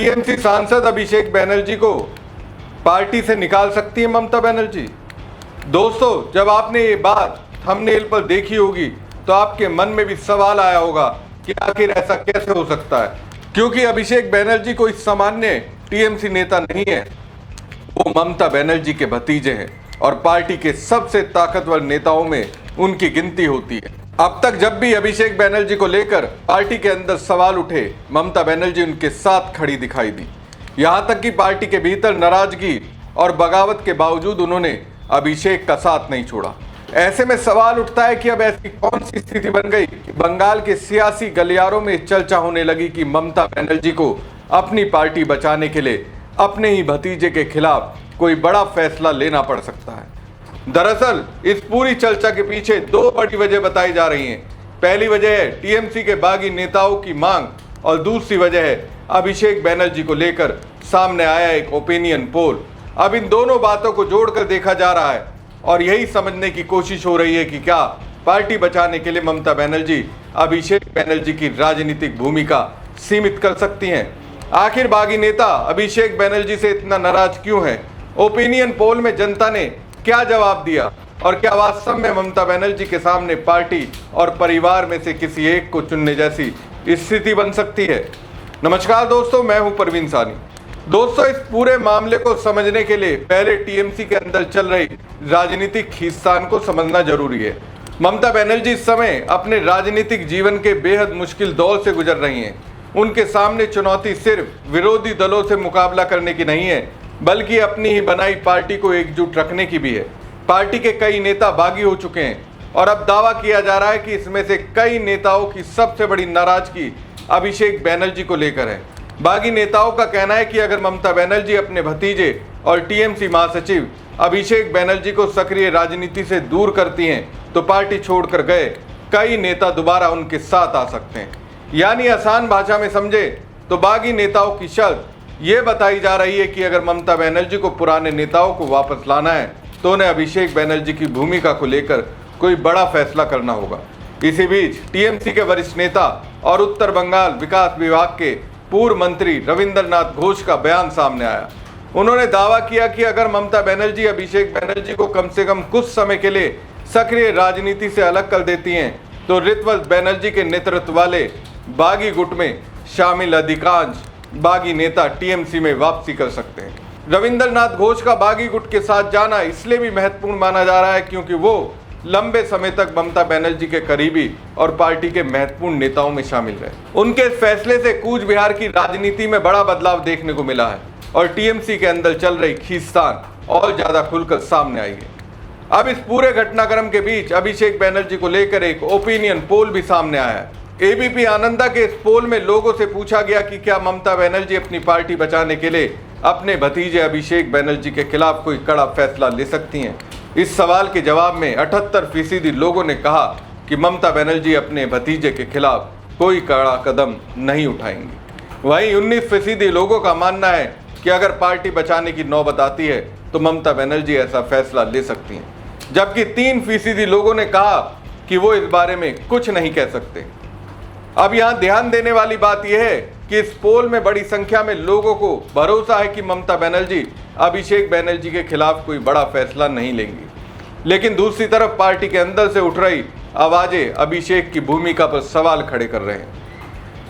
TMC सांसद अभिषेक बैनर्जी को party से निकाल सकती है ममता बनर्जी? दोस्तों, जब आपने ये बात थंबनेल पर देखी होगी तो आपके मन में भी सवाल आया होगा कि आखिर ऐसा कैसे हो सकता है, क्योंकि अभिषेक बैनर्जी कोई सामान्य टीएमसी नेता नहीं है। वो ममता बनर्जी के भतीजे हैं और पार्टी के सबसे ताकतवर नेताओं में उनकी गिनती होती है। अब तक जब भी अभिषेक बैनर्जी को लेकर पार्टी के अंदर सवाल उठे, ममता बनर्जी उनके साथ खड़ी दिखाई दी। यहां तक कि पार्टी के भीतर नाराजगी और बगावत के बावजूद उन्होंने अभिषेक का साथ नहीं छोड़ा। ऐसे में सवाल उठता है कि अब ऐसी कौन सी स्थिति बन गई कि बंगाल के सियासी गलियारों में चर्चा होने लगी कि ममता बनर्जी को अपनी पार्टी बचाने के लिए अपने ही भतीजे के खिलाफ कोई बड़ा फैसला लेना पड़ सकता है। दरअसल इस पूरी चर्चा के पीछे दो बड़ी वजह बताई जा रही हैं। पहली वजह है टीएमसी के बागी नेताओं की मांग और दूसरी वजह है अभिषेक बैनर्जी को लेकर सामने आया एक ओपिनियन पोल। अब इन दोनों बातों को जोड़कर देखा जा रहा है और यही समझने की कोशिश हो रही है कि क्या पार्टी बचाने के लिए ममता बनर्जी अभिषेक बैनर्जी की राजनीतिक भूमिका सीमित कर सकती हैं। आखिर बागी नेता अभिषेक बैनर्जी से इतना नाराज क्यों है? ओपिनियन पोल में जनता ने क्या जवाब दिया और क्या वास्तव में ममता बनर्जी के सामने पार्टी और परिवार में से किसी एक को चुनने जैसी स्थिति बन सकती है? नमस्कार दोस्तों, मैं हूं परवीन सानी। दोस्तों, इस पूरे मामले को समझने के लिए पहले टीएमसी के अंदर चल रही राजनीतिक खींचतान को समझना जरूरी है। ममता बनर्जी इस समय अपने राजनीतिक जीवन के बेहद मुश्किल दौर से गुजर रही हैं। उनके सामने चुनौती सिर्फ विरोधी दलों से मुकाबला करने की नहीं है, बल्कि अपनी ही बनाई पार्टी को एकजुट रखने की भी है। पार्टी के कई नेता बागी हो चुके हैं और अब दावा किया जा रहा है कि इसमें से कई नेताओं की सबसे बड़ी नाराजगी अभिषेक बैनर्जी को लेकर है। बागी नेताओं का कहना है कि अगर ममता बनर्जी अपने भतीजे और टीएमसी महासचिव अभिषेक बैनर्जी को सक्रिय राजनीति से दूर करती हैं तो पार्टी छोड़कर गए कई नेता दोबारा उनके साथ आ सकते हैं। यानी आसान भाषा में समझे तो बागी नेताओं की शर्त ये बताई जा रही है कि अगर ममता बनर्जी को पुराने नेताओं को वापस लाना है तो उन्हें अभिषेक बैनर्जी की भूमिका को लेकर कोई बड़ा फैसला करना होगा। इसी बीच टीएमसी के वरिष्ठ नेता और उत्तर बंगाल विकास विभाग के पूर्व मंत्री रविंद्रनाथ घोष का बयान सामने आया। उन्होंने दावा किया कि अगर ममता बनर्जी अभिषेक बैनर्जी को कम से कम कुछ समय के लिए सक्रिय राजनीति से अलग कर देती हैं तो ऋतवंत बैनर्जी के नेतृत्व वाले बागी गुट में शामिल अधिकांश बागी नेता टीएमसी में वापसी कर सकते हैं। रविंद्रनाथ घोष का बागी गुट के साथ जाना इसलिए भी महत्वपूर्ण माना जा रहा है क्योंकि वो लंबे समय तक ममता बनर्जी के करीबी और पार्टी के महत्वपूर्ण नेताओं में शामिल रहे। उनके फैसले से कूच बिहार की राजनीति में बड़ा बदलाव देखने को मिला है और टीएमसी के अंदर चल रही खींचतान और ज्यादा खुलकर सामने आई है। अब इस पूरे घटनाक्रम के बीच अभिषेक बैनर्जी को लेकर एक ओपिनियन पोल भी सामने आया है। एबीपी आनंदा के इस पोल में लोगों से पूछा गया कि क्या ममता बनर्जी अपनी पार्टी बचाने के लिए अपने भतीजे अभिषेक बैनर्जी के खिलाफ कोई कड़ा फैसला ले सकती हैं। इस सवाल के जवाब में 78% लोगों ने कहा कि ममता बनर्जी अपने भतीजे के खिलाफ कोई कड़ा कदम नहीं उठाएंगी। वहीं 19% लोगों का मानना है कि अगर पार्टी बचाने की नौबत आती है तो ममता बनर्जी ऐसा फैसला ले सकती हैं, जबकि 3% लोगों ने कहा कि वो इस बारे में कुछ नहीं कह सकते। अब यहाँ ध्यान देने वाली बात यह है कि इस पोल में बड़ी संख्या में लोगों को भरोसा है कि ममता बनर्जी अभिषेक बैनर्जी के खिलाफ कोई बड़ा फैसला नहीं लेंगी, लेकिन दूसरी तरफ पार्टी के अंदर से उठ रही आवाजें अभिषेक की भूमिका पर सवाल खड़े कर रहे हैं।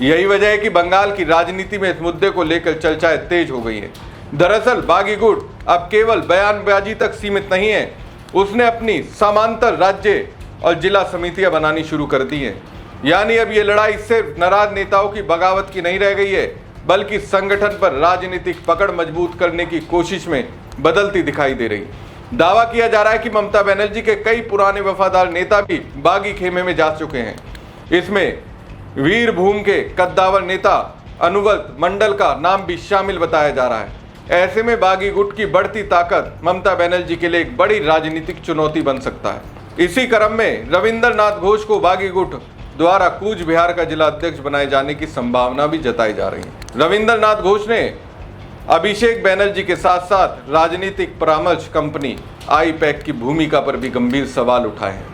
यही वजह है कि बंगाल की राजनीति में इस मुद्दे को लेकर चर्चाएं तेज हो गई हैं। दरअसल बागी गुट अब केवल बयानबाजी तक सीमित नहीं है, उसने अपनी समांतर राज्य और जिला समितियां बनानी शुरू कर दी हैं। यानी अब ये लड़ाई सिर्फ नाराज नेताओं की बगावत की नहीं रह गई है, बल्कि संगठन पर राजनीतिक पकड़ मजबूत करने की कोशिश में बदलती दिखाई दे रही। दावा किया जा रहा है कि ममता बनर्जी के कई पुराने वफादार नेता भी बागी खेमे में जा चुके हैं। इसमें वीरभूम के कद्दावर नेता अनुव्रत मंडल का नाम भी शामिल बताया जा रहा है। ऐसे में बागी गुट की बढ़ती ताकत ममता बनर्जी के लिए एक बड़ी राजनीतिक चुनौती बन सकता है। इसी क्रम में रविंद्रनाथ घोष को बागी गुट द्वारा कूच बिहार का जिला अध्यक्ष बनाए जाने की संभावना भी जताई जा रही है। रविंद्रनाथ घोष ने अभिषेक बैनर्जी के साथ साथ राजनीतिक परामर्श कंपनी आईपैक की भूमिका पर भी गंभीर सवाल उठाए हैं।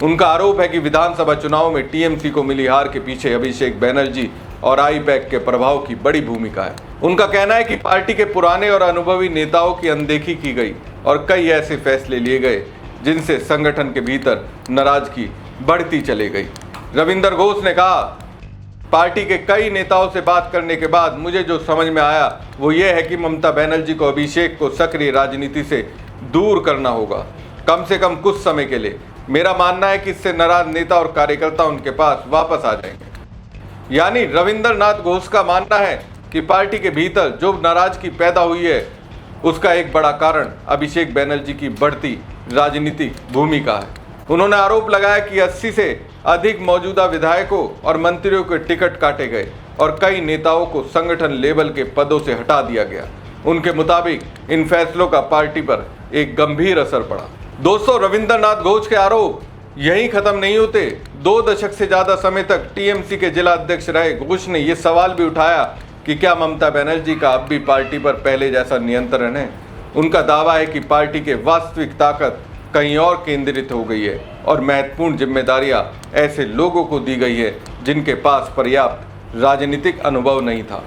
उनका आरोप है कि विधानसभा चुनाव में टीएमसी को मिली हार के पीछे अभिषेक बैनर्जी और आईपैक के प्रभाव की बड़ी भूमिका है। उनका कहना है कि पार्टी के पुराने और अनुभवी नेताओं की अनदेखी की गई और कई ऐसे फैसले लिए गए जिनसे संगठन के भीतर नाराजगी बढ़ती चली गई। रविंदर घोष ने कहा, पार्टी के कई नेताओं से बात करने के बाद मुझे जो समझ में आया वो ये है कि ममता बनर्जी को अभिषेक को सक्रिय राजनीति से दूर करना होगा, कम से कम कुछ समय के लिए। मेरा मानना है कि इससे नाराज नेता और कार्यकर्ता उनके पास वापस आ जाएंगे। यानी रविंद्रनाथ घोष का मानना है कि पार्टी के भीतर जो नाराजगी पैदा हुई है उसका एक बड़ा कारण अभिषेक बनर्जी की बढ़ती राजनीतिक भूमिका है। उन्होंने आरोप लगाया कि 80 से अधिक मौजूदा विधायकों और मंत्रियों के टिकट काटे गए और कई नेताओं को संगठन लेवल के पदों से हटा दिया गया। उनके मुताबिक इन फैसलों का पार्टी पर एक गंभीर असर पड़ा। दोस्तों, रविंद्रनाथ घोष के आरोप यहीं खत्म नहीं होते। 2 दशक से ज्यादा समय तक टीएमसी के जिला अध्यक्ष रहे घोष ने यह सवाल भी उठाया कि क्या ममता बनर्जी का अब भी पार्टी पर पहले जैसा नियंत्रण है। उनका दावा है कि पार्टी के वास्तविक ताकत कहीं और केंद्रित हो गई है और महत्वपूर्ण जिम्मेदारियां ऐसे लोगों को दी गई है जिनके पास पर्याप्त राजनीतिक अनुभव नहीं था।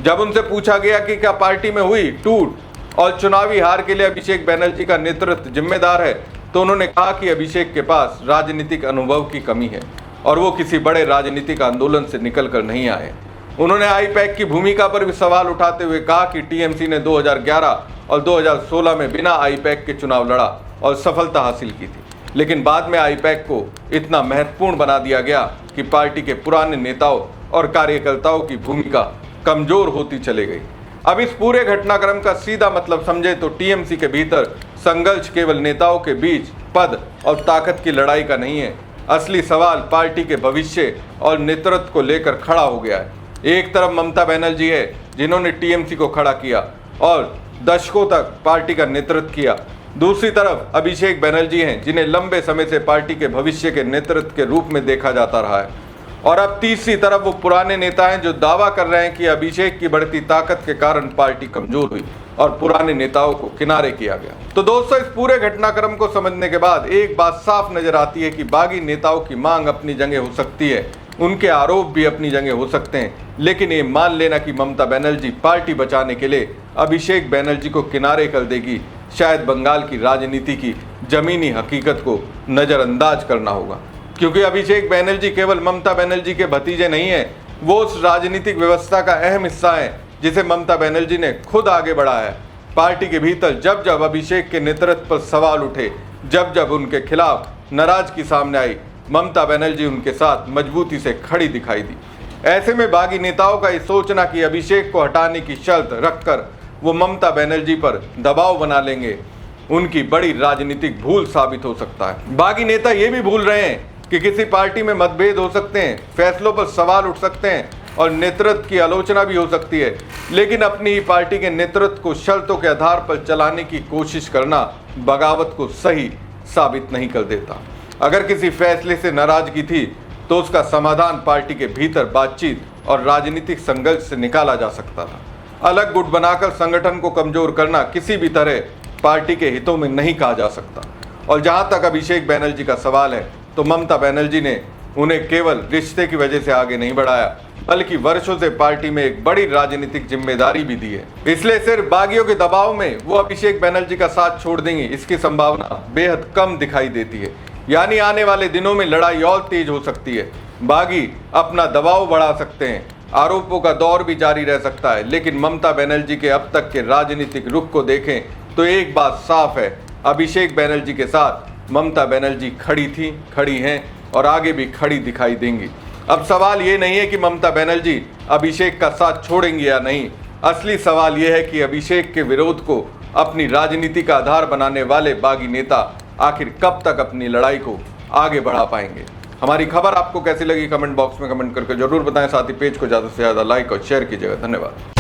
जब उनसे पूछा गया कि क्या पार्टी में हुई टूट और चुनावी हार के लिए अभिषेक बनर्जी का नेतृत्व जिम्मेदार है, तो उन्होंने कहा कि अभिषेक के पास राजनीतिक अनुभव की कमी है और वो किसी बड़े राजनीतिक आंदोलन से निकल कर नहीं आए। उन्होंने आईपैक की भूमिका पर भी सवाल उठाते हुए कहा कि टीएमसी ने 2011 और 2016 में बिना आईपैक के चुनाव लड़ा और सफलता हासिल की थी, लेकिन बाद में आईपैक को इतना महत्वपूर्ण बना दिया गया कि पार्टी के पुराने नेताओं और कार्यकर्ताओं की भूमिका कमजोर होती चली गई। अब इस पूरे घटनाक्रम का सीधा मतलब समझे तो टीएमसी के भीतर संघर्ष केवल नेताओं के बीच पद और ताकत की लड़ाई का नहीं है। असली सवाल पार्टी के भविष्य और नेतृत्व को लेकर खड़ा हो गया है। एक तरफ ममता बनर्जी है जिन्होंने टीएमसी को खड़ा किया और दशकों तक पार्टी का नेतृत्व किया, दूसरी तरफ अभिषेक बनर्जी हैं जिन्हें लंबे समय से पार्टी के भविष्य के नेतृत्व के रूप में देखा जाता रहा है, और अब तीसरी तरफ वो पुराने नेता हैं जो दावा कर रहे हैं कि अभिषेक की बढ़ती ताकत के कारण पार्टी कमजोर हुई और पुराने नेताओं को किनारे किया गया। तो दोस्तों, इस पूरे घटनाक्रम को समझने के बाद एक बात साफ नजर आती है कि बागी नेताओं की मांग अपनी जगह हो सकती है, उनके आरोप भी अपनी जगह हो सकते हैं, लेकिन ये मान लेना कि ममता बनर्जी पार्टी बचाने के लिए अभिषेक बनर्जी को किनारे कर देगी, शायद बंगाल की राजनीति की जमीनी हकीकत को नजरअंदाज करना होगा। क्योंकि अभिषेक बनर्जी केवल ममता बनर्जी के भतीजे नहीं है, वो उस राजनीतिक व्यवस्था का अहम हिस्सा है जिसे ममता बनर्जी ने खुद आगे बढ़ाया है। पार्टी के भीतर जब जब अभिषेक के नेतृत्व पर सवाल उठे, जब जब उनके खिलाफ नाराजगी सामने आई, ममता बनर्जी उनके साथ मजबूती से खड़ी दिखाई दी। ऐसे में बागी नेताओं का ये सोचना कि अभिषेक को हटाने की शर्त रखकर वो ममता बनर्जी पर दबाव बना लेंगे, उनकी बड़ी राजनीतिक भूल साबित हो सकता है। बागी नेता ये भी भूल रहे हैं कि किसी पार्टी में मतभेद हो सकते हैं, फैसलों पर सवाल उठ सकते हैं और नेतृत्व की आलोचना भी हो सकती है, लेकिन अपनी ही पार्टी के नेतृत्व को शर्तों के आधार पर चलाने की कोशिश करना बगावत को सही साबित नहीं कर देता। अगर किसी फैसले से नाराजगी थी तो उसका समाधान पार्टी के भीतर बातचीत और राजनीतिक संघर्ष से निकाला जा सकता था। अलग गुट बनाकर संगठन को कमजोर करना किसी भी तरह पार्टी के हितों में नहीं कहा जा सकता। और जहां तक अभिषेक बनर्जी का सवाल है, तो ममता बनर्जी ने उन्हें केवल रिश्ते की वजह से आगे नहीं बढ़ाया, बल्कि वर्षों से पार्टी में एक बड़ी राजनीतिक जिम्मेदारी भी दी है। इसलिए सिर्फ बागियों के दबाव में वो अभिषेक बनर्जी का साथ छोड़ देंगे, इसकी संभावना बेहद कम दिखाई देती है। यानी आने वाले दिनों में लड़ाई और तेज हो सकती है। बागी अपना दबाव बढ़ा सकते हैं, आरोपों का दौर भी जारी रह सकता है, लेकिन ममता बनर्जी के अब तक के राजनीतिक रुख को देखें तो एक बात साफ है, अभिषेक बनर्जी के साथ ममता बनर्जी खड़ी थी, खड़ी हैं और आगे भी खड़ी दिखाई देंगी। अब सवाल ये नहीं है कि ममता बनर्जी अभिषेक का साथ छोड़ेंगी या नहीं, असली सवाल ये है कि अभिषेक के विरोध को अपनी राजनीति का आधार बनाने वाले बागी नेता आखिर कब तक अपनी लड़ाई को आगे बढ़ा पाएंगे। हमारी खबर आपको कैसी लगी कमेंट बॉक्स में कमेंट करके जरूर बताएं। साथ ही पेज को ज़्यादा से ज़्यादा लाइक और शेयर कीजिएगा। धन्यवाद।